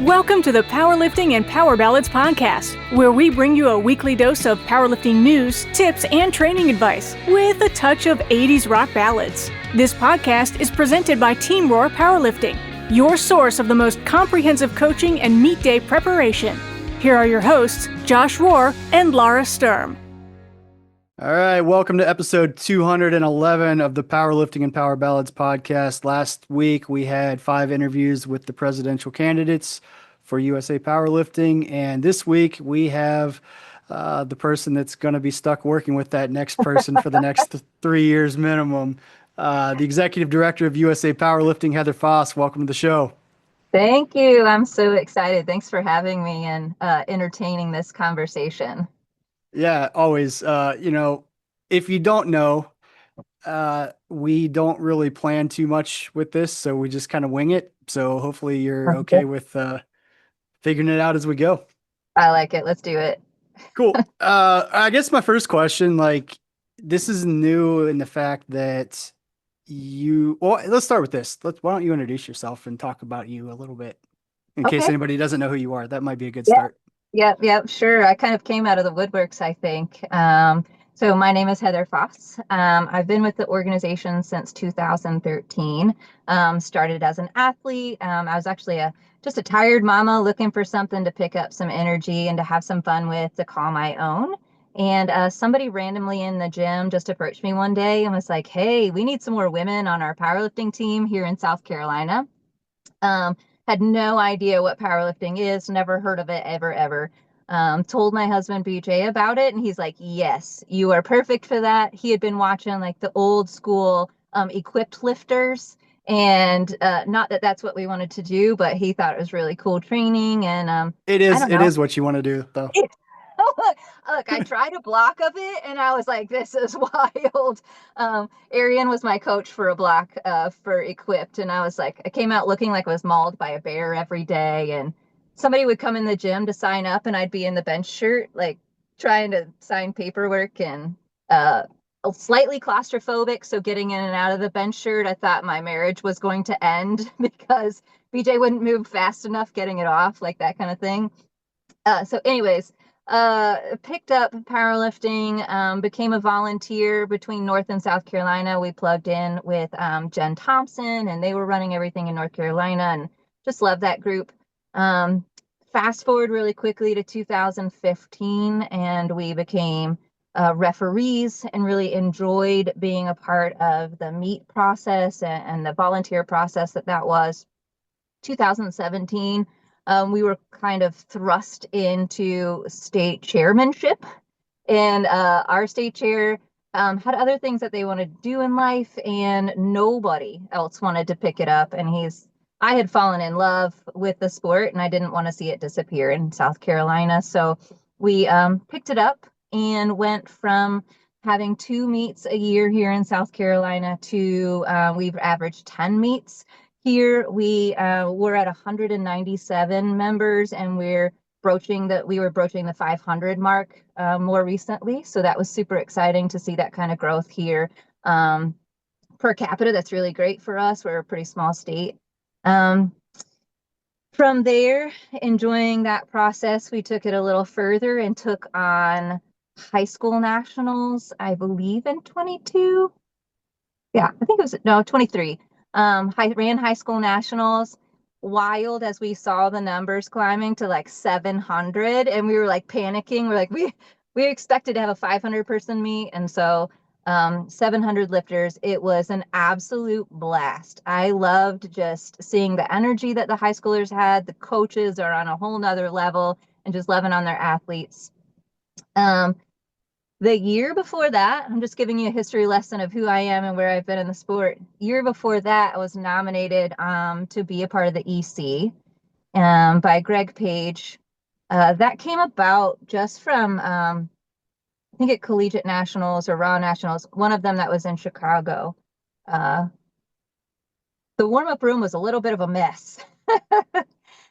Welcome to the Powerlifting and Power Ballads podcast, where we bring you a weekly dose of powerlifting news, tips, and training advice with a touch of 80s rock ballads. This podcast is presented by Team Roar Powerlifting, your source of the most comprehensive coaching and meet day preparation. Here are your hosts, Josh Rohr and Laura Sturm. All right, welcome to episode 211 of the Powerlifting and Power Ballads podcast. Last week, we had 5 interviews with the presidential candidates for USA Powerlifting, and this week we have the person that's going to be stuck working with that next person for the next 3 years minimum, the Executive Director of USA Powerlifting, Heather Faas. Welcome to the show. Thank you. I'm so excited. Thanks for having me and entertaining this conversation. Yeah, always. If you don't know, we don't really plan too much with this, so we just kind of wing it. So hopefully you're okay with figuring it out as we go. I like it. Let's do it. Cool. I guess my first question, this is new in the fact that let's start with this. Why don't you introduce yourself and talk about you a little bit in case anybody doesn't know who you are? That might be a good start. Yep, sure. I kind of came out of the woodworks, I think. So my name is Heather Faas. I've been with the organization since 2013. Started as an athlete. I was actually just a tired mama looking for something to pick up some energy and to have some fun with, to call my own. And somebody randomly in the gym just approached me one day and was like, "Hey, we need some more women on our powerlifting team here in South Carolina." Had no idea what powerlifting is, never heard of it ever. Told my husband BJ about it, and he's like, "Yes, you are perfect for that." He had been watching like the old school equipped lifters, and not that that's what we wanted to do, but he thought it was really cool training. And it is what you want to do, though. Look, I tried a block of it and I was like, this is wild. Arian was my coach for a block for equipped, and I was like, I came out looking like I was mauled by a bear every day, and somebody would come in the gym to sign up and I'd be in the bench shirt, like trying to sign paperwork, and slightly claustrophobic. So getting in and out of the bench shirt, I thought my marriage was going to end because BJ wouldn't move fast enough getting it off, like that kind of thing. So anyways, picked up powerlifting, became a volunteer between North and South Carolina. We plugged in with Jen Thompson, and they were running everything in North Carolina, and just loved that group. Fast forward really quickly to 2015, and we became referees and really enjoyed being a part of the meet process and the volunteer process that was. 2017, we were kind of thrust into state chairmanship, and our state chair had other things that they wanted to do in life, and nobody else wanted to pick it up. And I had fallen in love with the sport, and I didn't want to see it disappear in South Carolina. So we picked it up and went from having 2 meets a year here in South Carolina to we've averaged 10 meets. Here we're at 197 members, and we were broaching the 500 mark more recently. So that was super exciting to see that kind of growth here. Per capita, that's really great for us. We're a pretty small state. From there, enjoying that process, we took it a little further and took on high school nationals, I believe in 22. Yeah, I think it was 23. Ran high school nationals. Wild as we saw the numbers climbing to like 700, and we were like panicking. We're like, we expected to have a 500 person meet, and so 700 lifters. It was an absolute blast. I loved just seeing the energy that the high schoolers had. The coaches are on a whole nother level, and just loving on their athletes. The year before that, I'm just giving you a history lesson of who I am and where I've been in the sport. Year before that, I was nominated to be a part of the EC by Greg Page. That came about just from, I think at Collegiate Nationals or Raw Nationals, one of them that was in Chicago. The warm-up room was a little bit of a mess.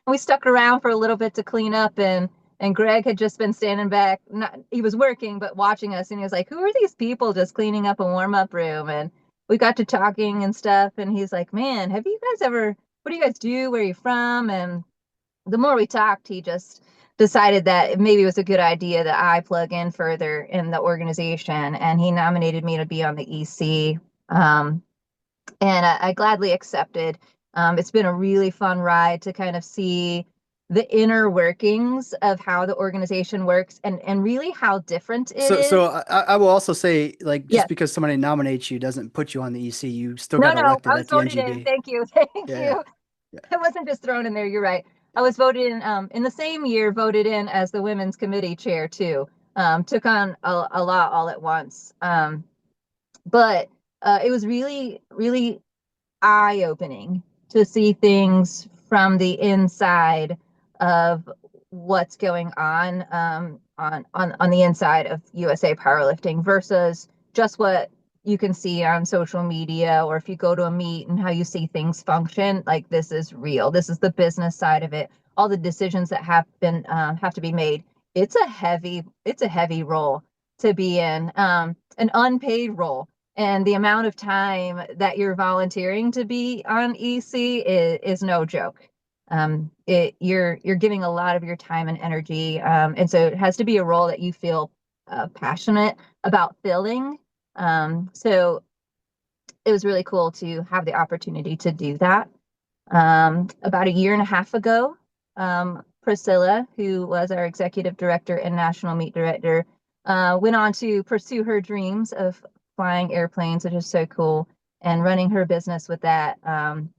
We stuck around for a little bit to clean up, and Greg had just been standing back. He was working, but watching us, and he was like, "Who are these people just cleaning up a warm-up room?" And we got to talking and stuff, and he's like, "Man, have you guys ever, what do you guys do? Where are you from?" And the more we talked, he just decided that maybe it was a good idea that I plug in further in the organization, and he nominated me to be on the EC. And I gladly accepted. It's been a really fun ride to kind of see the inner workings of how the organization works, and really how different it is. So I will also say, like, Yeah. just because somebody nominates you doesn't put you on the EC. You still No, got no, I elected was at the voted in. NGB. Thank you. Thank Yeah, you. yeah, I wasn't just thrown in there. You're right. I was voted in the same year, voted in as the women's committee chair too. Took on a lot all at once. But it was really, really eye-opening to see things from the inside of what's going on the inside of USA Powerlifting versus just what you can see on social media, or if you go to a meet and how you see things function. Like, this is real. This is the business side of it. All the decisions that have to be made. It's a heavy role to be in, an unpaid role. And the amount of time that you're volunteering to be on EC is no joke. You're giving a lot of your time and energy, and so it has to be a role that you feel passionate about filling. So it was really cool to have the opportunity to do that. About a year and a half ago, Priscilla, who was our executive director and national meet director, went on to pursue her dreams of flying airplanes, which is so cool, and running her business with that. And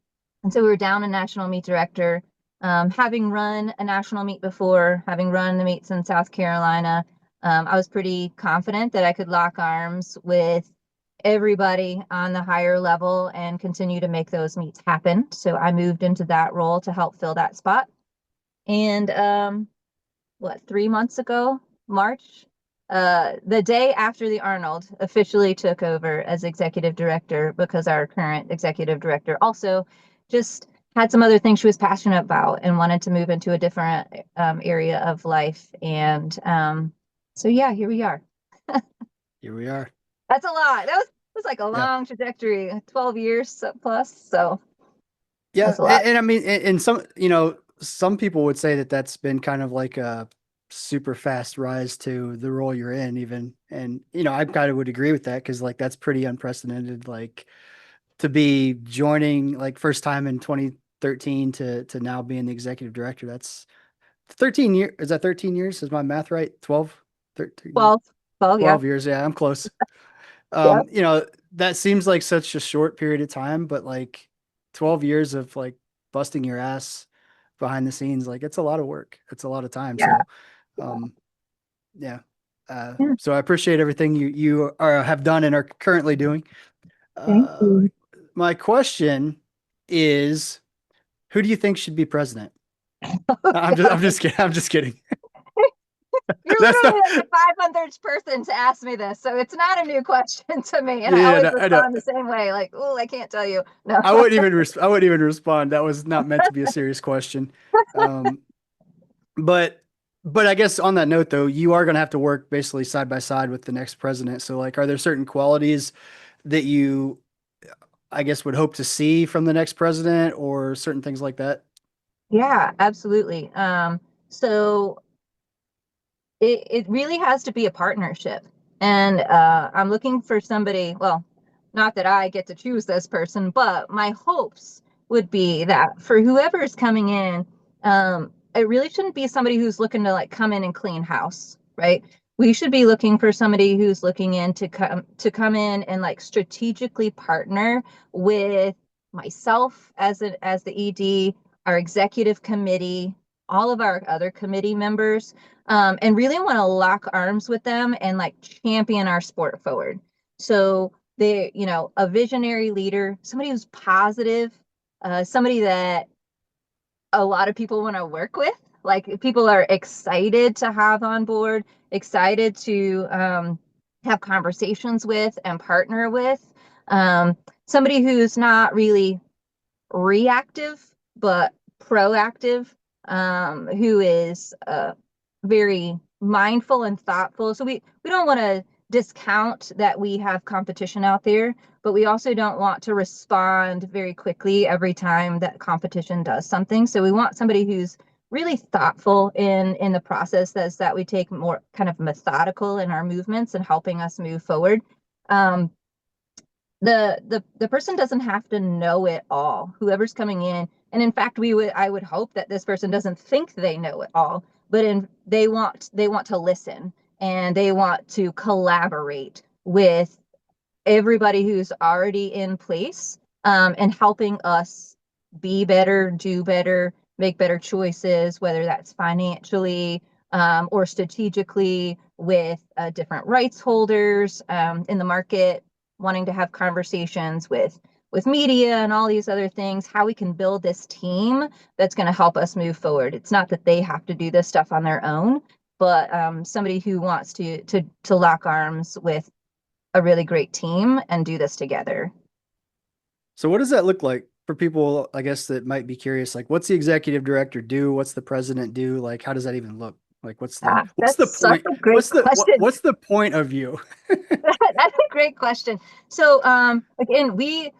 so we were down a national meet director, having run a national meet before, having run the meets in South Carolina. I was pretty confident that I could lock arms with everybody on the higher level and continue to make those meets happen. So I moved into that role to help fill that spot. And 3 months ago, March, the day after the Arnold officially took over as executive director, because our current executive director also just had some other things she was passionate about and wanted to move into a different area of life. And so yeah, here we are. here we are. That's a lot. That was like a Yeah, long trajectory, 12 years plus. So yeah, that's a lot. and I mean, and some people would say that that's been kind of like a super fast rise to the role you're in, even. And I kind of would agree with that, because like that's pretty unprecedented. Like, to be joining, like, first time in 2013 to now being the executive director. That's 13 years. Is that 13 years? Is my math right? 12, 13, 12, yeah. 12 years. Yeah, I'm close. Yeah. That seems like such a short period of time, but like 12 years of like busting your ass behind the scenes, like it's a lot of work. It's a lot of time. Yeah. So, yeah. So I appreciate everything you have done and are currently doing. Thank Uh, you. my question is, who do you think should be president? I'm just kidding. I'm just kidding. You're That's literally not. like the 500th person to ask me this, so it's not a new question to me. And I Yeah, always no, I know. respond the same way, like, "Oh, I can't tell you." No. I wouldn't even respond. That was not meant to be a serious question. Um, but I guess on that note, though, you are going to have to work basically side by side with the next president. So, like, are there certain qualities that you, I guess, would hope to see from the next president, or certain things like that? Yeah, absolutely. So it really has to be a partnership. And I'm looking for somebody, well, not that I get to choose this person, but my hopes would be that for whoever's coming in, it really shouldn't be somebody who's looking to like come in and clean house, right? We should be looking for somebody who's looking in to come in and like strategically partner with myself as the ED, our executive committee, all of our other committee members, and really want to lock arms with them and like champion our sport forward. So they, a visionary leader, somebody who's positive, somebody that a lot of people want to work with, like people are excited to have on board, excited to have conversations with and partner with. Somebody who's not really reactive, but proactive, who is very mindful and thoughtful. So we don't want to discount that we have competition out there, but we also don't want to respond very quickly every time that competition does something. So we want somebody who's really thoughtful in the process, is that we take more kind of methodical in our movements and helping us move forward. The person doesn't have to know it all, whoever's coming in. And in fact, I would hope that this person doesn't think they know it all, but they want to listen, and they want to collaborate with everybody who's already in place, and helping us be better, do better, make better choices, whether that's financially, or strategically with different rights holders in the market, wanting to have conversations with media and all these other things, how we can build this team that's going to help us move forward. It's not that they have to do this stuff on their own, but somebody who wants to lock arms with a really great team and do this together. So what does that look like for people, I guess, that might be curious? Like, what's the executive director do? What's the president do? Like, how does that even look? Like, what's the That's such point? a great question. What's the point of you? That's a great question. So again, we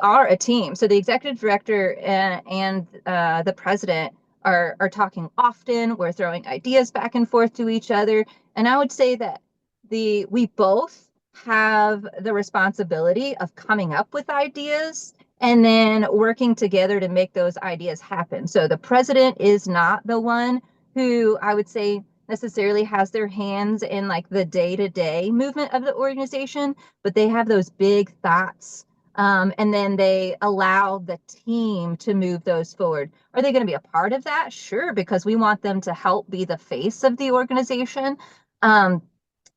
are a team. So the executive director and the president are talking often. We're throwing ideas back and forth to each other. And I would say that we both have the responsibility of coming up with ideas and then working together to make those ideas happen. So the president is not the one who, I would say, necessarily has their hands in like the day-to-day movement of the organization, but they have those big thoughts, and then they allow the team to move those forward. Are they going to be a part of that? Sure, because we want them to help be the face of the organization,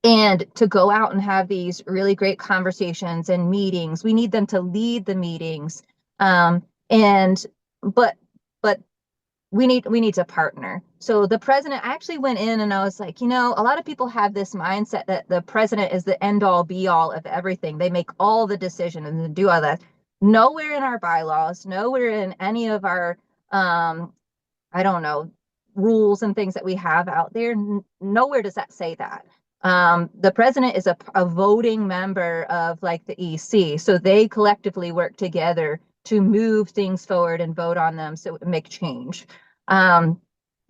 and to go out and have these really great conversations and meetings. We need them to lead the meetings, and but we need to partner. So the president, I actually went in and I was like, a lot of people have this mindset that the president is the end all be all of everything. They make all the decisions and do all that. Nowhere in our bylaws, nowhere in any of our, I don't know, rules and things that we have out there, nowhere does that say that. The president is a voting member of like the EC. So they collectively work together to move things forward and vote on them so make change.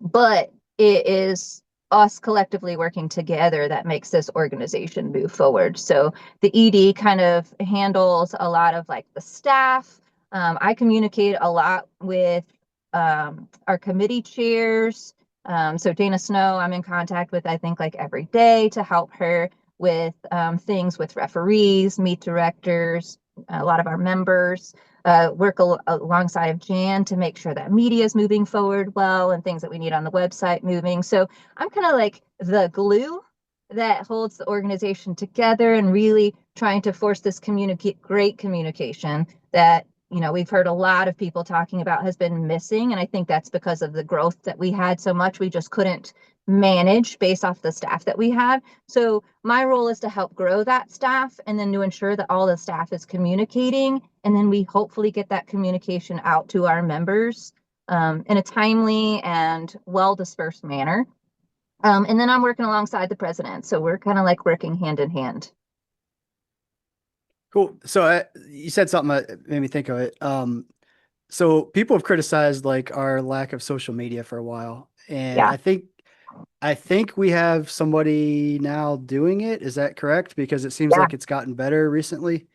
But it is us collectively working together that makes this organization move forward. So the ED kind of handles a lot of like the staff. I communicate a lot with our committee chairs. So Dana Snow, I'm in contact with, I think, like every day to help her with things with referees, meet directors, a lot of our members. Work alongside of Jan to make sure that media is moving forward well and things that we need on the website moving. So I'm kind of like the glue that holds the organization together and really trying to force this great communication that, we've heard a lot of people talking about has been missing. And I think that's because of the growth that we had so much, we just couldn't manage based off the staff that we had. So my role is to help grow that staff and then to ensure that all the staff is communicating. And then we hopefully get that communication out to our members in a timely and well-dispersed manner. And then I'm working alongside the president. So we're kind of like working hand in hand. Cool. So you said something that made me think of it. So people have criticized like our lack of social media for a while, and Yeah. I think we have somebody now doing it. Is that correct? Because it seems Yeah. like it's gotten better recently.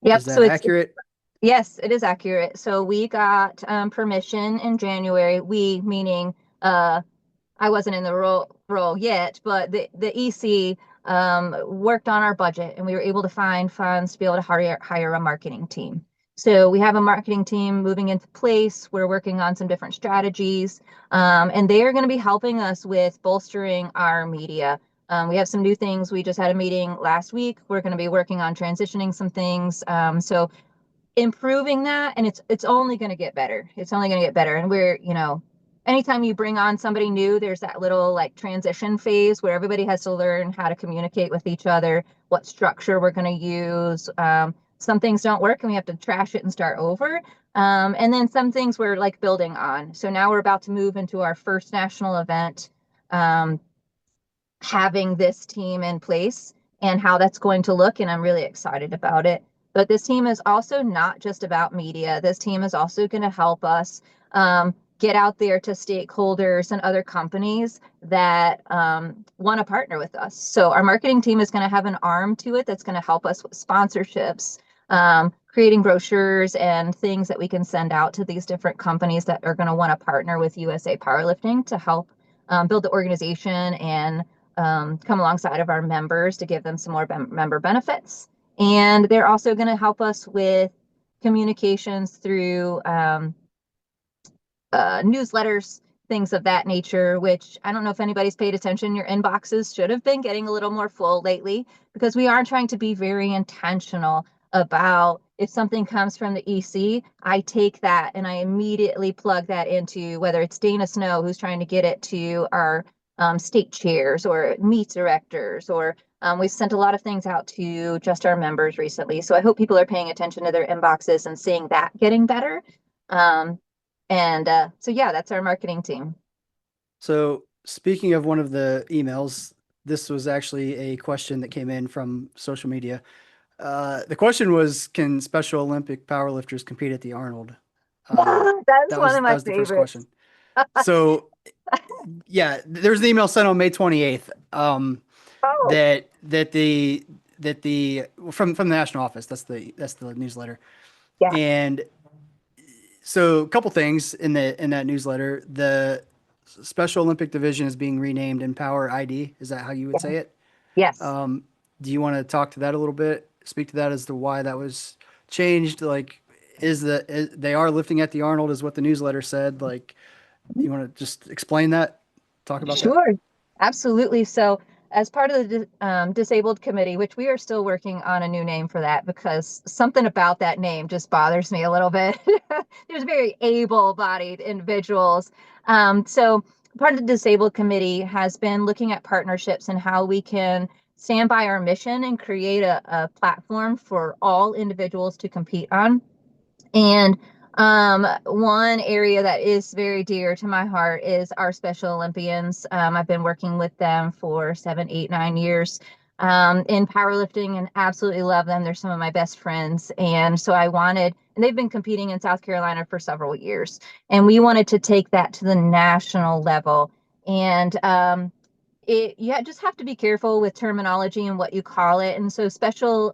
Yep. Is that accurate? Yes, it is accurate. So we got permission in January. We meaning I wasn't in the role yet, but the EC worked on our budget and we were able to find funds to be able to hire a marketing team. So we have a marketing team moving into place. We're working on some different strategies, and they are going to be helping us with bolstering our media. We have some new things. We just had a meeting last week. We're going to be working on transitioning some things. So improving that, and it's only going to get better. It's only going to get better. And we're, anytime you bring on somebody new, there's that little like transition phase where everybody has to learn how to communicate with each other, what structure we're going to use. Some things don't work and we have to trash it and start over. And then some things we're like building on. So now we're about to move into our first national event, having this team in place and how that's going to look. And I'm really excited about it. But this team is also not just about media. This team is also going to help us get out there to stakeholders and other companies that want to partner with us. So our marketing team is going to have an arm to it that's going to help us with sponsorships, creating brochures and things that we can send out to these different companies that are going to want to partner with USA Powerlifting to help build the organization and come alongside of our members to give them some more member benefits. And they're also going to help us with communications through newsletters, things of that nature, which I don't know if anybody's paid attention. Your inboxes should have been getting a little more full lately, because we are trying to be very intentional about, if something comes from the EC, I take that and I immediately plug that into, whether it's Dana Snow, who's trying to get it to our state chairs or meet directors, or we've sent a lot of things out to just our members recently. So I hope people are paying attention to their inboxes and seeing that getting better. So yeah, that's our marketing team. So speaking of one of the emails, this was actually a question that came in from social media. The question was, can Special Olympic powerlifters compete at the Arnold? That's one of my that was the first favorites. question. So yeah, there was an email sent on May 28th that the from the national office. That's the newsletter. Yeah. And so a couple things in that newsletter. The Special Olympic division is being renamed Empower ID. Is that how you would say it? Yes. Do you want to talk to that a little bit? Speak to that as to why that was changed. Like, they are lifting at the Arnold is what the newsletter said. Like, you want to just explain that? Talk about that? Sure. Absolutely. So as part of the disabled committee, which we are still working on a new name for that, because something about that name just bothers me a little bit. There's very able-bodied individuals. So part of the disabled committee has been looking at partnerships and how we can stand by our mission and create a platform for all individuals to compete on. And one area that is very dear to my heart is our Special Olympians. I've been working with them for 7, 8, 9 years in powerlifting and absolutely love them. They're some of my best friends. And so and they've been competing in South Carolina for several years. And we wanted to take that to the national level. And you just have to be careful with terminology and what you call it. And so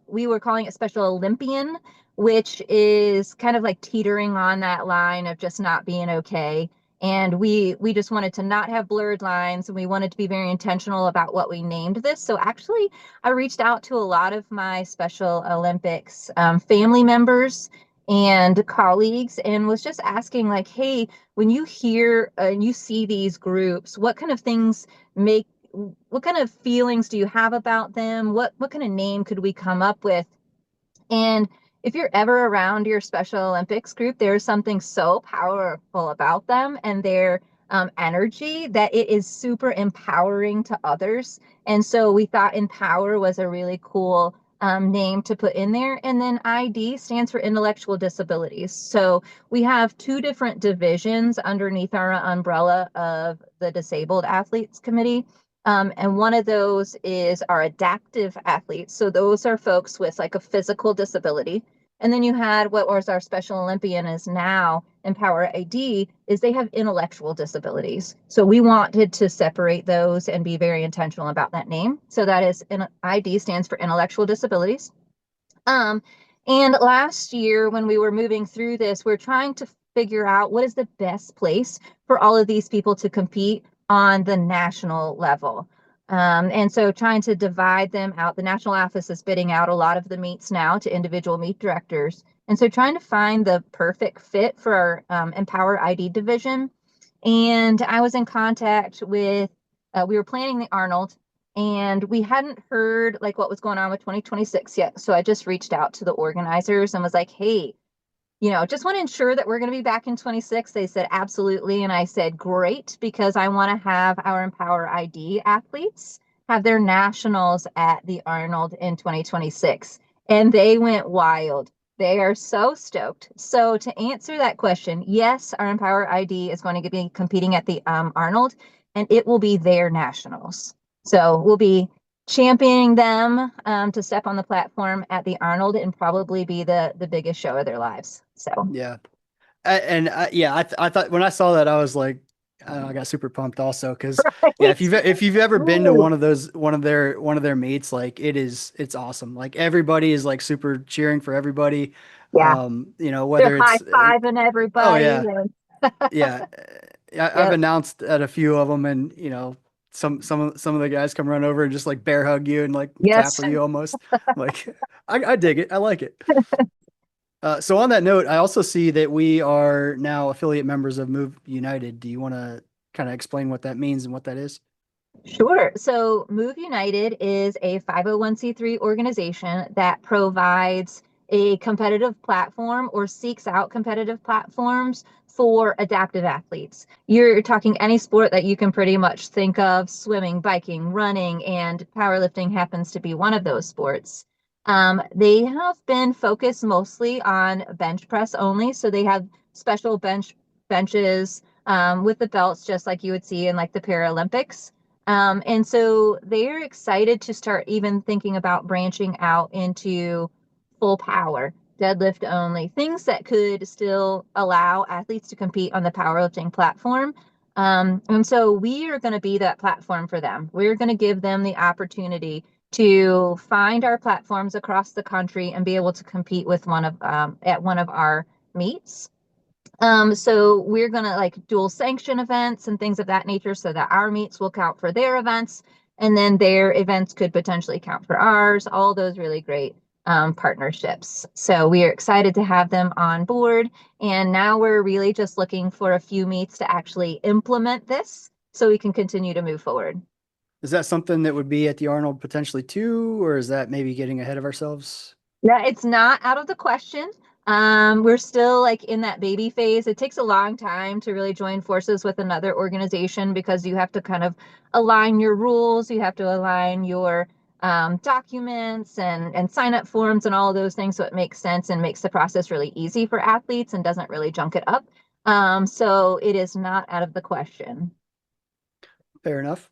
we were calling it Special Olympian, which is kind of like teetering on that line of just not being okay. And we just wanted to not have blurred lines, and we wanted to be very intentional about what we named this. So actually, I reached out to a lot of my Special Olympics family members and colleagues and was just asking, like, hey, when you hear and you see these groups, what kind of feelings do you have about them? What kind of name could we come up with? And if you're ever around your Special Olympics group, there's something so powerful about them and their energy that it is super empowering to others. And so we thought Empower was a really cool name to put in there. And then ID stands for intellectual disabilities. So we have 2 different divisions underneath our umbrella of the Disabled Athletes Committee. And one of those is our adaptive athletes. So those are folks with like a physical disability. And then you had what was our Special Olympian is now Empower ID, is they have intellectual disabilities. So we wanted to separate those and be very intentional about that name. So that is ID stands for intellectual disabilities. And last year when we were moving through this, we're trying to figure out what is the best place for all of these people to compete on the national level. And so trying to divide them out. The national office is bidding out a lot of the meets now to individual meet directors. And so trying to find the perfect fit for our Empower ID division. And I was in contact with, we were planning the Arnold, and we hadn't heard like what was going on with 2026 yet. So I just reached out to the organizers and was like, hey, just want to ensure that we're going to be back in 26. They said, absolutely. And I said, great, because I want to have our Empower ID athletes have their nationals at the Arnold in 2026. And they went wild. They are so stoked. So to answer that question, yes, our Empower ID is going to be competing at the Arnold, and it will be their nationals. So we'll be championing them to step on the platform at the Arnold and probably be the biggest show of their lives. So yeah, I thought when I saw that, I was like, I got super pumped also because yeah, Right? if you've ever been to Ooh, one of their meets, like it's awesome. Like everybody is like super cheering for everybody. yeah. They're Whether high it's fiving oh everybody. yeah, And yeah. I've yep. announced at a few of them, and some of the guys come run over and just like bear hug you and like tap Yes. for you almost. Like I dig it. I like it. So on that note, I also see that we are now affiliate members of Move United. Do you want to kind of explain what that means and what that is? Sure. So Move United is a 501(c)(3) organization that provides a competitive platform or seeks out competitive platforms for adaptive athletes. You're talking any sport that you can pretty much think of: swimming, biking, running, and powerlifting happens to be one of those sports. They have been focused mostly on bench press only. So they have special benches with the belts, just like you would see in like the Paralympics. And so they're excited to start even thinking about branching out into full power, deadlift only, things that could still allow athletes to compete on the powerlifting platform. And so we are going to be that platform for them. We're going to give them the opportunity to find our platforms across the country and be able to compete with at one of our meets. So we're gonna like dual sanction events and things of that nature so that our meets will count for their events, and then their events could potentially count for ours. All those really great partnerships. So we are excited to have them on board. And now we're really just looking for a few meets to actually implement this so we can continue to move forward. Is that something that would be at the Arnold potentially too, or is that maybe getting ahead of ourselves? Yeah, it's not out of the question. We're still like in that baby phase. It takes a long time to really join forces with another organization because you have to kind of align your rules, you have to align your documents and sign up forms and all of those things so it makes sense and makes the process really easy for athletes and doesn't really junk it up. So it is not out of the question. Fair enough.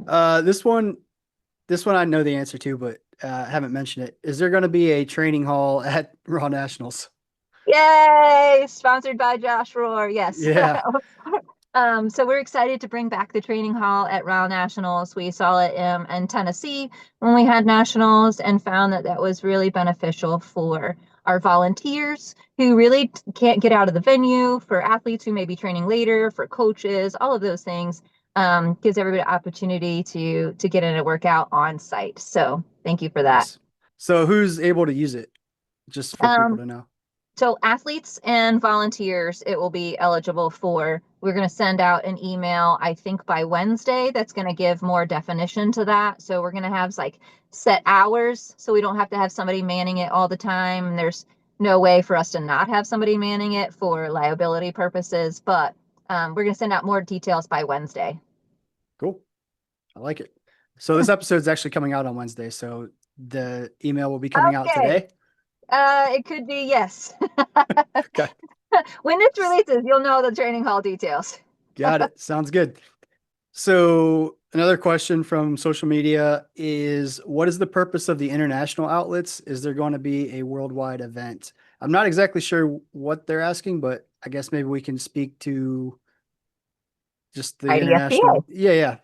Uh, this one, this one I know the answer to, but I haven't mentioned it. Is there going to be a training hall at Raw Nationals? Yay! Sponsored by Josh Rohr. Yes. Yeah. So we're excited to bring back the training hall at Raw Nationals. We saw it in Tennessee when we had nationals and found that that was really beneficial for our volunteers who really can't get out of the venue, for athletes who may be training later, for coaches, all of those things. Gives everybody an opportunity to get in a workout on site. So thank you for that. Nice. So who's able to use it? Just for people Um, to know. So athletes and volunteers, it will be eligible for. We're going to send out an email, I think by Wednesday, that's going to give more definition to that. So we're going to have like set hours so we don't have to have somebody manning it all the time. And there's no way for us to not have somebody manning it for liability purposes, but we're going to send out more details by Wednesday. Cool. I like it. So this episode is actually coming out on Wednesday. So the email will be coming out Okay. today. It could be, yes. Okay. When this releases, you'll know the training hall details. Got it. Sounds good. So another question from social media is what is the purpose of the international outlets? Is there going to be a worldwide event? I'm not exactly sure what they're asking, but I guess maybe we can speak to just the IDFPA. international. Yeah, yeah.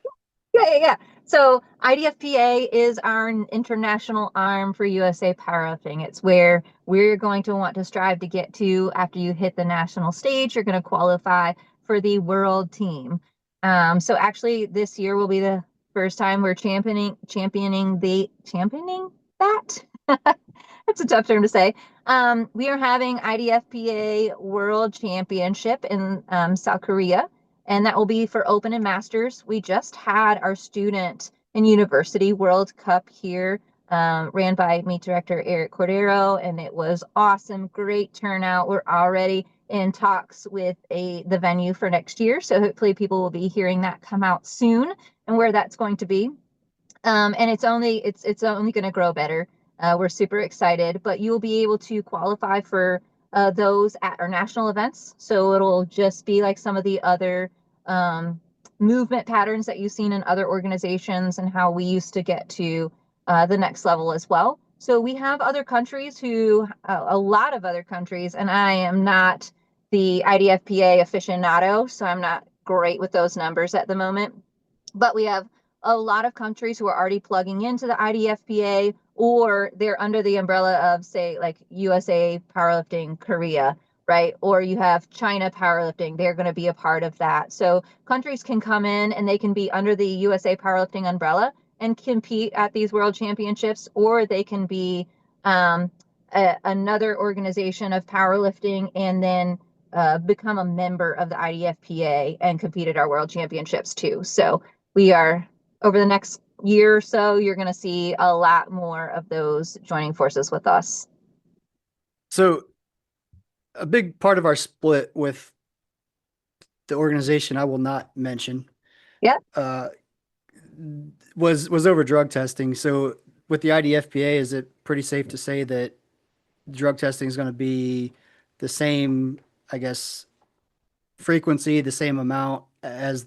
Yeah. So IDFPA is our international arm for USA Powerlifting. It's where we're going to want to strive to get to after you hit the national stage. You're going to qualify for the world team. So actually, this year will be the first time we're championing that. That's a tough term to say. We are having IDFPA World Championship in South Korea, and that will be for Open and Masters. We just had our student and university World Cup here, ran by meet director Eric Cordero, and it was awesome. Great turnout. We're already in talks with the venue for next year, so hopefully people will be hearing that come out soon and where that's going to be. And it's only going to grow better. We're super excited, but you'll be able to qualify for those at our national events. So it'll just be like some of the other movement patterns that you've seen in other organizations and how we used to get to the next level as well. So we have other countries a lot of other countries, and I am not the IDFPA aficionado, so I'm not great with those numbers at the moment. But we have a lot of countries who are already plugging into the IDFPA, or they're under the umbrella of, say, like USA Powerlifting Korea, right? Or you have China Powerlifting, they're going to be a part of that. So countries can come in and they can be under the USA Powerlifting umbrella and compete at these world championships, or they can be another organization of powerlifting and then become a member of the IDFPA and compete at our world championships too. So we are, over the next year or so, you're going to see a lot more of those joining forces with us. So a big part of our split with the organization I will not mention, Yeah. Was over drug testing. So with the IDFPA, is it pretty safe to say that drug testing is going to be the same, I guess, frequency, the same amount as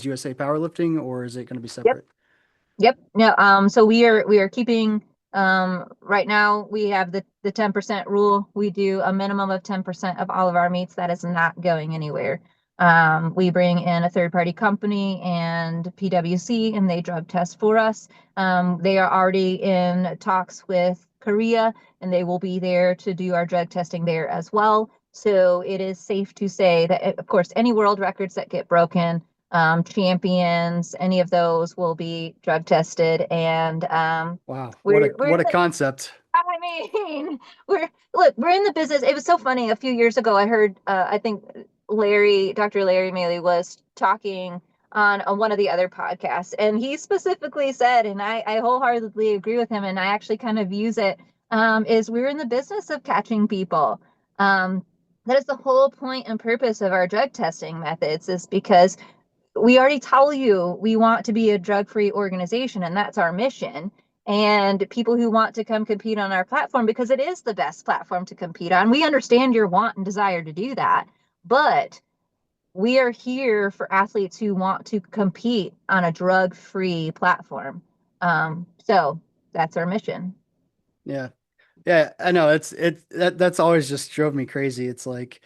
USA Powerlifting, or is it going to be separate? Yep. No. So we are keeping. Right now we have the 10% rule. We do a minimum of 10% of all of our meets. That is not going anywhere. We bring in a third-party company and PwC, and they drug test for us. They are already in talks with Korea, and they will be there to do our drug testing there as well. So it is safe to say that, of course, any world records that get broken, champions, any of those will be drug tested. And wow, what a concept. I mean, we're in the business. It was so funny. A few years ago, I heard, I think Dr. Larry Maley was talking on one of the other podcasts, and he specifically said, and I wholeheartedly agree with him, and I actually kind of use it, is we're in the business of catching people. That is the whole point and purpose of our drug testing methods, is because we already tell you we want to be a drug-free organization, and that's our mission. And people who want to come compete on our platform, because it is the best platform to compete on, we understand your want and desire to do that. But we are here for athletes who want to compete on a drug-free platform. So that's our mission. Yeah. Yeah, I know. That's always just drove me crazy. It's like,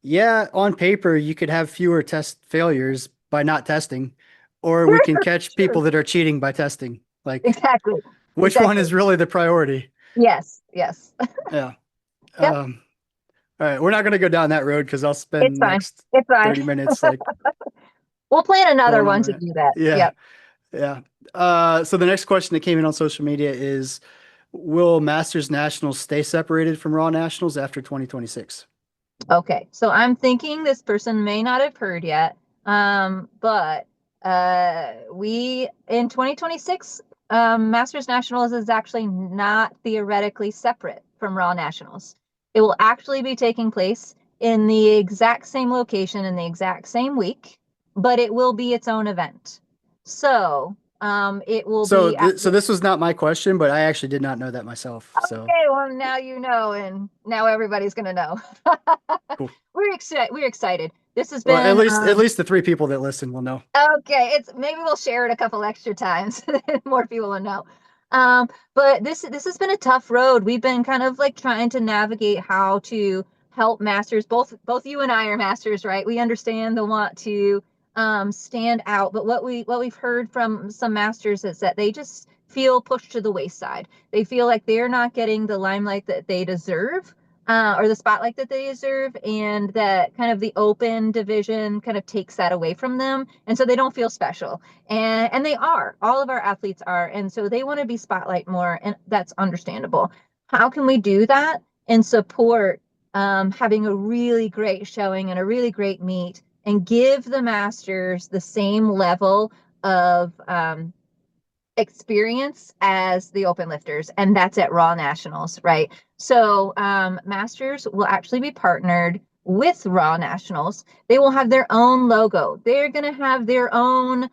yeah, on paper you could have fewer test failures by not testing, or we can catch people that are cheating by testing. Like, exactly. Which one is really the priority? Yes. Yeah. Yep. All right, we're not going to go down that road because I'll spend next 30 minutes like. We'll plan another one to do that. Yeah. Yep. Yeah. So the next question that came in on social media is, will Masters Nationals stay separated from Raw Nationals after 2026? Okay, so I'm thinking this person may not have heard yet, but we, in 2026, Masters Nationals is actually not theoretically separate from Raw Nationals. It will actually be taking place in the exact same location in the exact same week, but it will be its own event. So it will be. So this was not my question, but I actually did not know that myself. So. Okay, well now you know, and now everybody's gonna know. Cool. We're excited. This has been, well, at least the 3 people that listen will know. Okay, maybe we'll share it a couple extra times. More people will know. But this has been a tough road. We've been kind of like trying to navigate how to help masters. Both you and I are masters, right? We understand the want to stand out, but what we've heard from some masters is that they just feel pushed to the wayside. They feel like they're not getting the limelight that they deserve, or the spotlight that they deserve, and that kind of the open division kind of takes that away from them, and so they don't feel special. And they are. All of our athletes are, and so they want to be spotlight more, and that's understandable. How can we do that and support having a really great showing and a really great meet, and give the masters the same level of experience as the open lifters? And that's at Raw Nationals, right? So masters will actually be partnered with Raw Nationals. They will have their own logo. They're going to have their own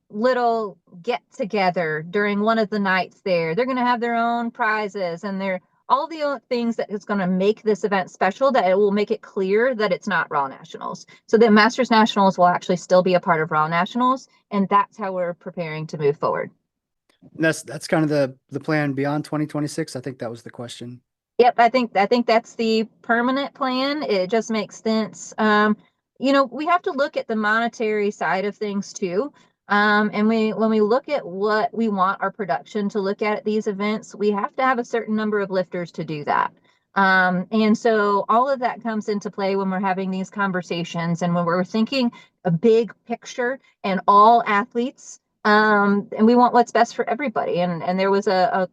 little get together during one of the nights there. They're going to have their own prizes, and they're all the things that is going to make this event special, that it will make it clear that it's not Raw Nationals. So the Masters Nationals will actually still be a part of Raw Nationals, and that's how we're preparing to move forward. That's kind of the plan beyond 2026. I think that was the question. Yep, I think that's the permanent plan. It just makes sense. We have to look at the monetary side of things too. And when we look at what we want our production to look at these events, we have to have a certain number of lifters to do that. And so all of that comes into play when we're having these conversations and when we're thinking a big picture and all athletes. And we want what's best for everybody. And there was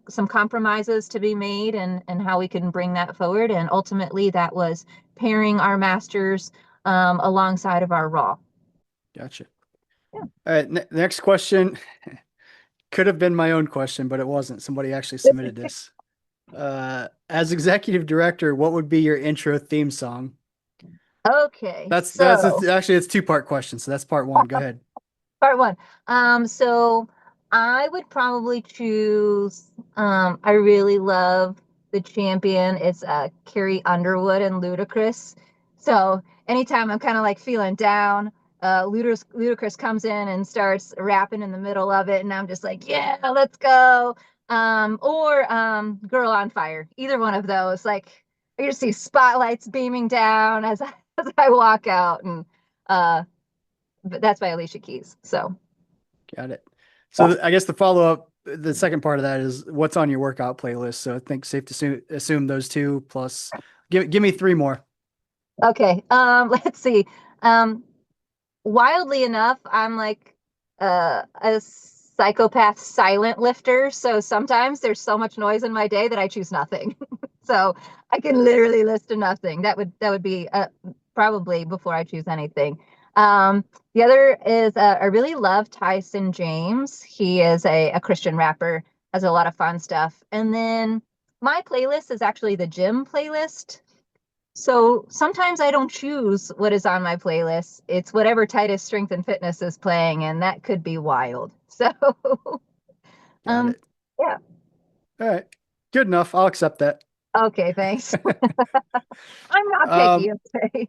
some compromises to be made and how we can bring that forward. And ultimately, that was pairing our masters alongside of our raw. Gotcha. Yeah. All right. Next question could have been my own question, but it wasn't. Somebody actually submitted this. As executive director, what would be your intro theme song? Okay. That's So actually it's 2-part question. So that's part one. Go ahead. part one. So I would probably choose. I really love the champion. It's Carrie Underwood and Ludacris. So anytime I'm kind of like feeling down, Ludacris comes in and starts rapping in the middle of it, and I'm just like, yeah, let's go. Or Girl on Fire. Either one of those. Like I just see spotlights beaming down as as I walk out, and but that's by Alicia Keys. So. Got it. So I guess the follow-up, the second part of that is what's on your workout playlist. So I think safe to assume those two plus give me 3 more. Okay. Let's see. Wildly enough, I'm like a psychopath silent lifter. So sometimes there's so much noise in my day that I choose nothing. So I can literally list to nothing. That would be probably before I choose anything. The other is I really love Tyson James. He is a Christian rapper, has a lot of fun stuff. And then my playlist is actually the gym playlist. So sometimes I don't choose what is on my playlist. It's whatever Titus Strength and Fitness is playing, and that could be wild. So, Got it. yeah. All right. Good enough. I'll accept that. Okay, thanks. I'm not picky, okay.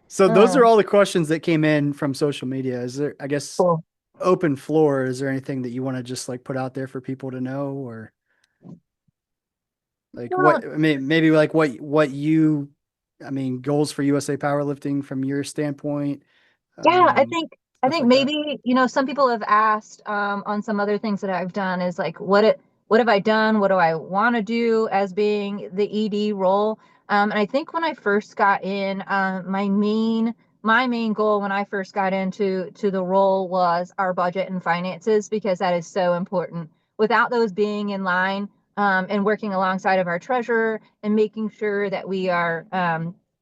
So those are all the questions that came in from social media. Is there, I guess, Cool. open floor? Is there anything that you want to just like put out there for people to know, or like Well, I mean, maybe like what you, I mean, goals for USA Powerlifting from your standpoint? yeah, I Um, think I Stuff think like that. maybe, some people have asked on some other things that I've done is like what have I done? What do I want to do as being the ED role? And I think when I first got in, my main goal when I first got into the role was our budget and finances because that is so important. Without those being in line, and working alongside of our treasurer and making sure that we are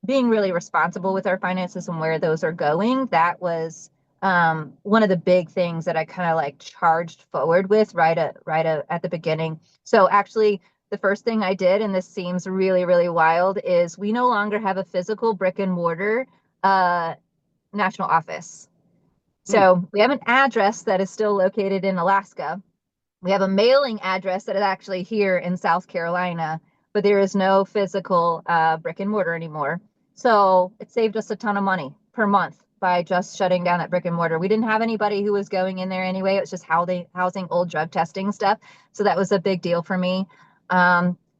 being really responsible with our finances and where those are going, that was one of the big things that I kind of like charged forward with right at the beginning. So actually, the first thing I did, and this seems really, really wild, is we no longer have a physical brick and mortar national office. Hmm. So we have an address that is still located in Alaska. We have a mailing address that is actually here in South Carolina, but there is no physical brick and mortar anymore. So it saved us a ton of money per month by just shutting down that brick and mortar. We didn't have anybody who was going in there anyway. It was just housing old drug testing stuff. So that was a big deal for me.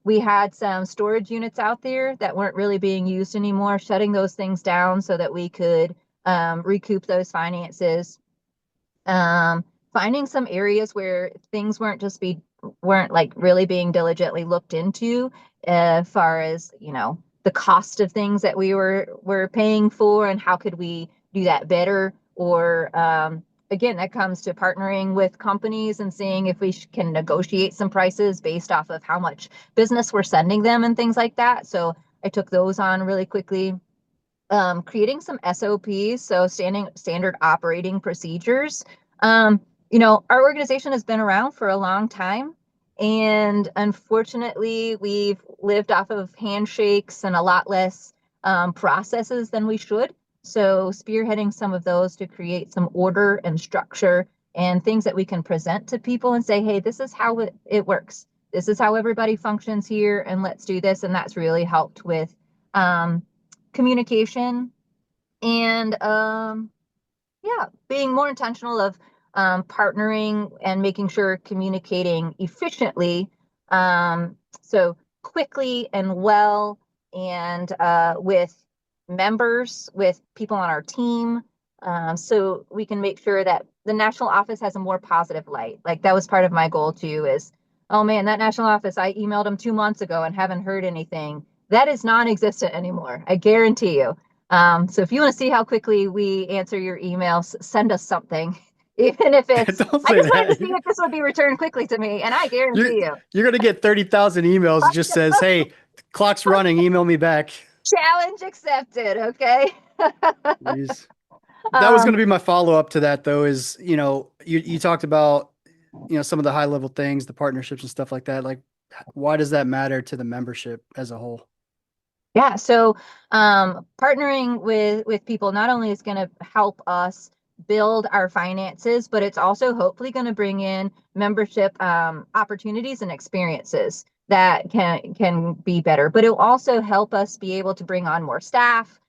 We had some storage units out there that weren't really being used anymore, shutting those things down so that we could recoup those finances. Finding some areas where things weren't like really being diligently looked into as far as the cost of things that we were paying for and how could we do that better, or again, that comes to partnering with companies and seeing if we can negotiate some prices based off of how much business we're sending them and things like that. So I took those on really quickly. Creating some SOPs, so standard operating procedures. Our organization has been around for a long time, and unfortunately, we've lived off of handshakes and a lot less processes than we should. So, spearheading some of those to create some order and structure and things that we can present to people and say, hey, this is how it works. This is how everybody functions here, and let's do this. And that's really helped with communication and being more intentional of partnering and making sure communicating efficiently. So quickly and well, and with members, with people on our team, so we can make sure that the national office has a more positive light. Like that was part of my goal too, is, oh man, that national office, I emailed them 2 months ago and haven't heard anything. That is non-existent anymore. I guarantee you. So if you want to see how quickly we answer your emails, send us something. Even if it's, Don't I say just wanted to that. see if this would be returned quickly to me, and I You're guarantee you. you're gonna get 30,000 emails that just says, "Hey, clock's running. Email me back." Challenge accepted. Okay. Jeez. That was going to um, be my follow up to that, though. Is you talked about some of the high level things, the partnerships and stuff like that. Like, why does that matter to the membership as a whole? yeah. So partnering with people not only is going to help us build our finances, but it's also hopefully going to bring in membership opportunities and experiences that can be better. But it will also help us be able to bring on more staff,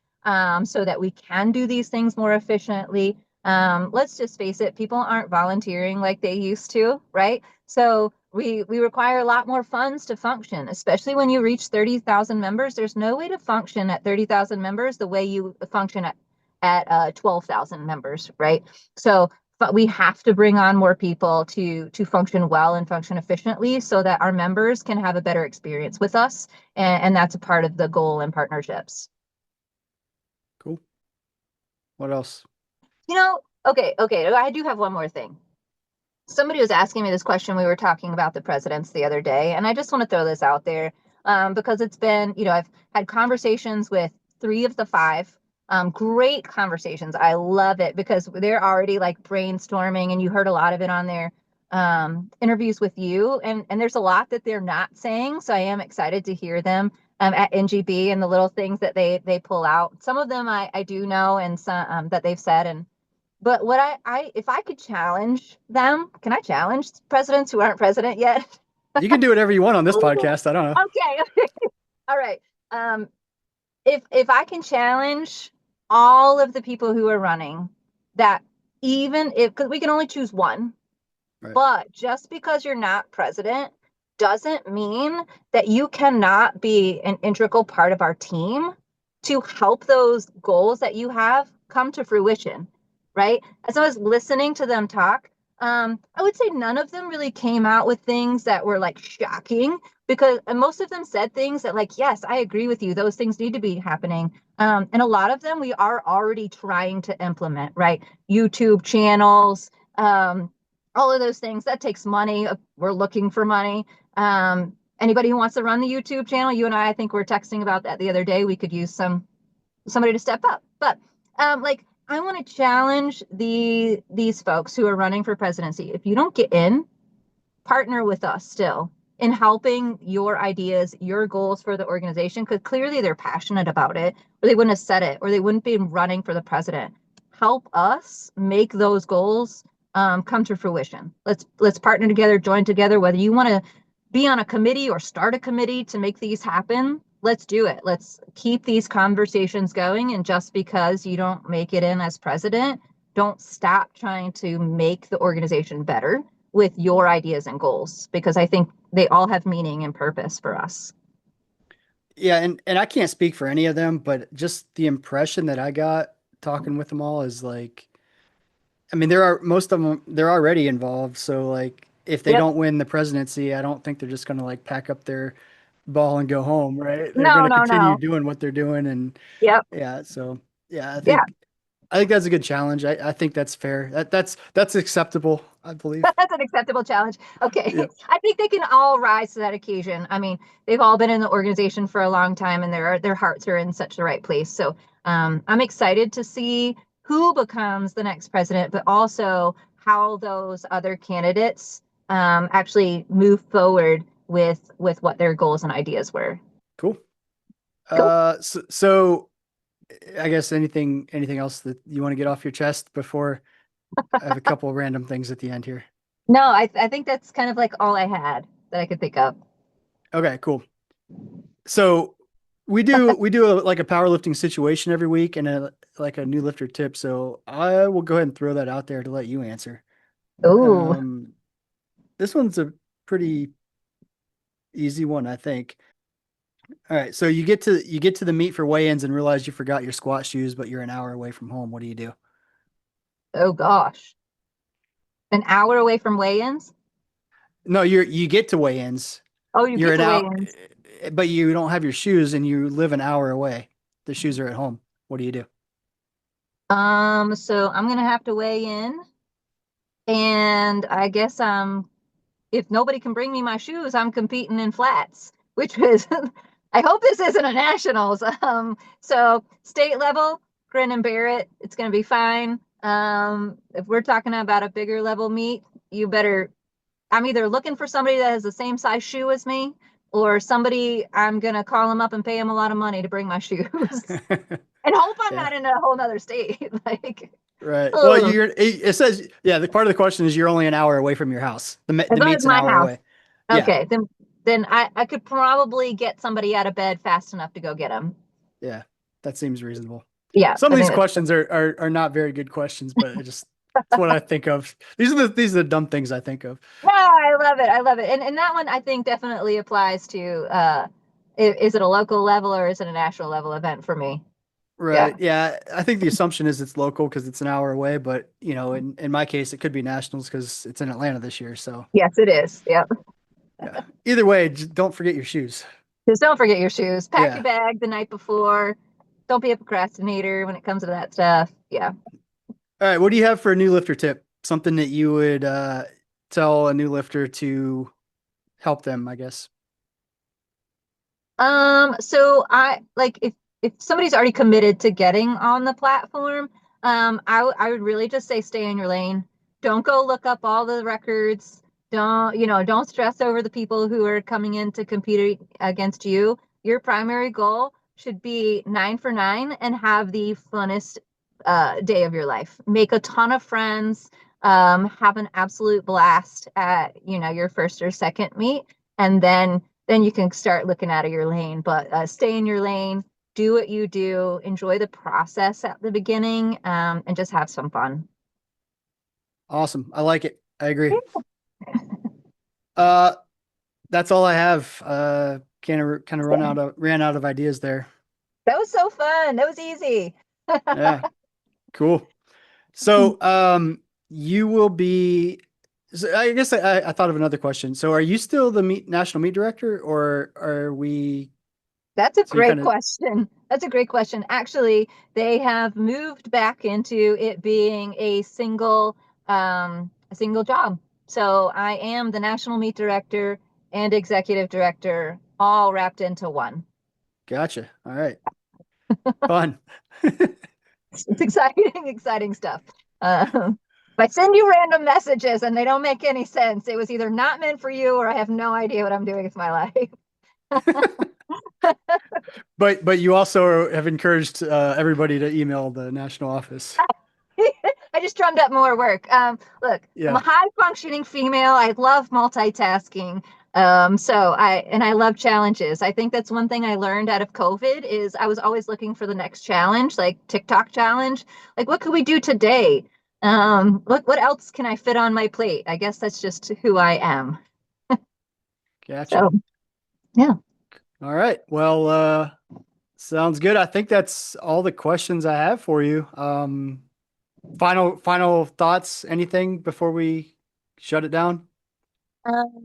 so that we can do these things more efficiently. Let's just face it, people aren't volunteering like they used to, right? So we require a lot more funds to function, especially when you reach 30,000 members. There's no way to function at 30,000 members the way you function at 12,000 members, right? So but we have to bring on more people to function well and function efficiently so that our members can have a better experience with us. And that's a part of the goal and partnerships. Cool. What else? Okay, I do have one more thing. Somebody was asking me this question. We were talking about the presidents the other day, and I just want to throw this out there, because it's been, I've had conversations with 3 of the 5, great conversations. I love it because they're already like brainstorming, and you heard a lot of it on their interviews with you, and there's a lot that they're not saying. So I am excited to hear them at NGB and the little things that they pull out. Some of them I do know, and some that they've said, and but what I if I could challenge them, can I challenge presidents who aren't president yet? You can do whatever you want on this podcast. I don't know. Okay. All right. Um, if I can challenge all of the people who are running, that even if, because we can only choose one, Right. but just because you're not president doesn't mean that you cannot be an integral part of our team to help those goals that you have come to fruition, right? As I was listening to them talk, I would say none of them really came out with things that were like shocking, because most of them said things that, like, yes, I agree with you. Those things need to be happening. And a lot of them we are already trying to implement, right? YouTube channels, all of those things. That takes money. We're looking for money. Anybody who wants to run the YouTube channel, you and I think we're texting about that the other day. We could use somebody to step up. But like, I want to challenge these folks who are running for presidency. If you don't get in, partner with us still in helping your ideas, your goals for the organization, because clearly they're passionate about it, or they wouldn't have said it, or they wouldn't be running for the president. Help us make those goals come to fruition. Let's partner together, join together. Whether you want to be on a committee or start a committee to make these happen, let's do it. Let's keep these conversations going. And just because you don't make it in as president, don't stop trying to make the organization better with your ideas and goals, because I think they all have meaning and purpose for us. Yeah, and I can't speak for any of them, but just the impression that I got talking with them all is like, I mean, most of them, they're already involved. So like, if they Yep. don't win the presidency, I don't think they're just going to like pack up their ball and go home, right? They're going No, to no, continue no. doing what they're doing. And Yep. yeah, so yeah, Yeah. I think that's a good challenge. I think that's fair. That's acceptable, I believe. That's an acceptable challenge. Okay. Yep. I think they can all rise to that occasion. I mean, they've all been in the organization for a long time, and their hearts are in such the right place. So I'm excited to see who becomes the next president, but also how those other candidates actually move forward with what their goals and ideas were. Cool. Cool. So I guess anything else that you want to get off your chest before I have a couple of random things at the end here? No, I think that's kind of like all I had that I could think of. Okay, cool. So we do like a powerlifting situation every week and like a new lifter tip. So I will go ahead and throw that out there to let you answer. Ooh. This one's a pretty easy one, I think. All right. So you get to the meet for weigh-ins and realize you forgot your squat shoes, but you're an hour away from home. What do you do? Oh gosh, an hour away from weigh-ins. No, you get to weigh-ins. Oh, you You're get an to out, weigh-ins. but you don't have your shoes and you live an hour away. The shoes are at home. What do you do? So I'm gonna have to weigh in, and I guess if nobody can bring me my shoes, I'm competing in flats, which is I hope this isn't a nationals. So state level, grin and bear it. It's gonna be fine. If we're talking about a bigger level meet, you better I'm either looking for somebody that has the same size shoe as me, or somebody I'm gonna call them up and pay them a lot of money to bring my shoes, and hope I'm Yeah. not in a whole nother state. Like, Right. Well, oh, it says, yeah, the part of the question is you're only an hour away from your house. as The long as meet's an my hour house. away. Yeah. Okay, then I could probably get somebody out of bed fast enough to go get them. Yeah. That seems reasonable. Yeah, Some I of these think questions are not very good questions, but it's what I think of. These are the dumb things I think of. no, I love it. I love it. And that one I think definitely applies to is it a local level or is it a national level event for me? Yeah. Right. Yeah. I think the assumption is it's local because it's an hour away, but in my case, it could be nationals because it's in Atlanta this year. So Yes, it is. Yeah. yeah. Either way, just don't forget your shoes. Just don't forget your shoes. Pack your Yeah. bag the night before. Don't be a procrastinator when it comes to that stuff. Yeah. All right. What do you have for a new lifter tip? Something that you would tell a new lifter to help them, I guess. So I like if somebody's already committed to getting on the platform, I would really just say stay in your lane. Don't go look up all the records. Don't stress over the people who are coming in to compete against you. Your primary goal should be 9 for 9 and have the funnest day of your life. Make a ton of friends, have an absolute blast at, your first or second meet, and then you can start looking out of your lane. But stay in your lane, do what you do, enjoy the process at the beginning, and just have some fun. Awesome. I like it. I agree. Uh, that's all I have. Kind of ran out of ideas there. That was so fun. That was easy. Yeah. Cool. So, you will be. So I guess I thought of another question. So, are you still the national meet director, or are we? That's a So you great kind of question. That's a great question. Actually, they have moved back into it being a single job. So I am the national meet director and executive director all wrapped into one. gotcha. All right. Fun. It's exciting, exciting stuff. If I send you random messages and they don't make any sense, it was either not meant for you or I have no idea what I'm doing with my life. But you also have encouraged everybody to email the national office. I just drummed up more work. Look, I'm a Yeah. high functioning female. I love multitasking. I love challenges. I think that's one thing I learned out of COVID is I was always looking for the next challenge, like TikTok challenge. Like, what could we do today? What else can I fit on my plate? I guess that's just who I am. Gotcha. So yeah. All right. Well, sounds good. I think that's all the questions I have for you. Final thoughts, anything before we shut it down?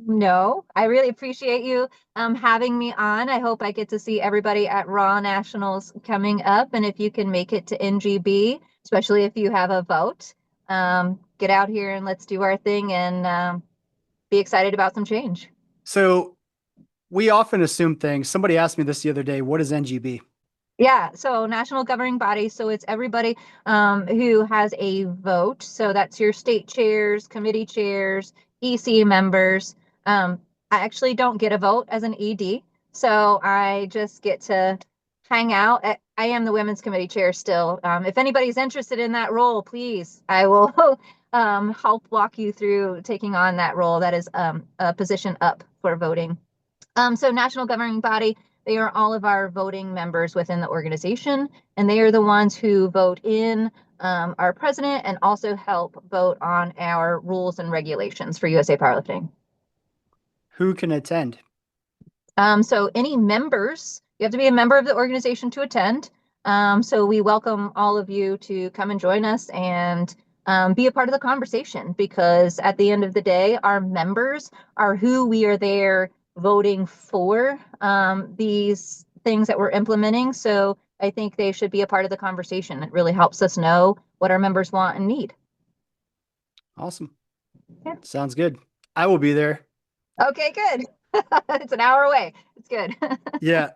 No, I really appreciate you having me on. I hope I get to see everybody at Raw Nationals coming up. And if you can make it to NGB, especially if you have a vote, get out here and let's do our thing and be excited about some change. So we often assume things. Somebody asked me this the other day. What is NGB? Yeah, so national governing body. So it's everybody who has a vote. So that's your state chairs, committee chairs, EC members. I actually don't get a vote as an ED, so I just get to hang out. I am the women's committee chair still. If anybody's interested in that role, please, I will help walk you through taking on that role. That is a position up for voting. So national governing body, they are all of our voting members within the organization, and they are the ones who vote in our president and also help vote on our rules and regulations for USA Powerlifting. Who can attend? So any members, you have to be a member of the organization to attend. So we welcome all of you to come and join us and be a part of the conversation, because at the end of the day, our members are who we are there voting for these things that we're implementing. So I think they should be a part of the conversation. It really helps us know what our members want and need. Awesome. Yeah. Sounds good. I will be there. Okay, good. It's an hour away. It's good. Yeah.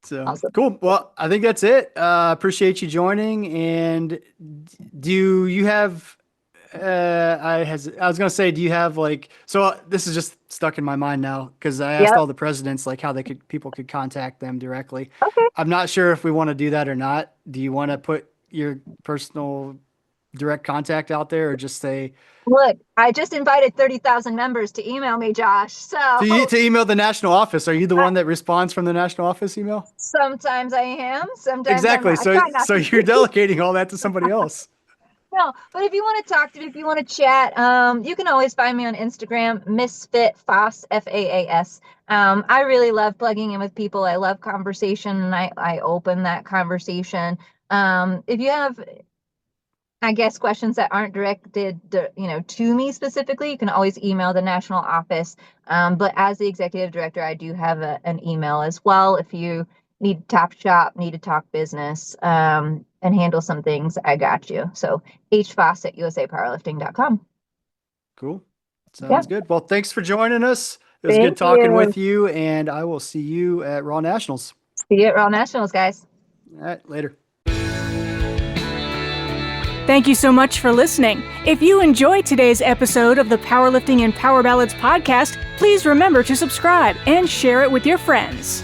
So Awesome. Cool. Well, I think that's it. Appreciate you joining. And do you have, I was going to say, do you have so this is just stuck in my mind now, because I asked all the presidents how people could contact them directly. Okay. I'm not sure if we want to do that or not. Do you want to put your personal direct contact out there, or just say, look, I just invited 30,000 members to email me, Josh. So to email the national office? Are you the one that responds from the national office email? sometimes I am. Sometimes Exactly. I'm not. So you're delegating all that to somebody else. No, but if you want to talk to me, if you want to chat, you can always find me on Instagram, Misfit Faas, Faas. I really love plugging in with people. I love conversation, and I open that conversation. If you have, I guess, questions that aren't directed to me specifically, you can always email the national office. But as the executive director, I do have an email as well. If you need to top shop, need to talk business, and handle some things, I got you. So hfaas@usapowerlifting.com. Cool. Sounds good. Well, thanks for joining us. It was Thank good talking you. with you, and I will see you at Raw Nationals. See you at Raw Nationals, guys. All right, later. Thank you so much for listening. If you enjoyed today's episode of the Powerlifting and Power Ballads podcast, please remember to subscribe and share it with your friends.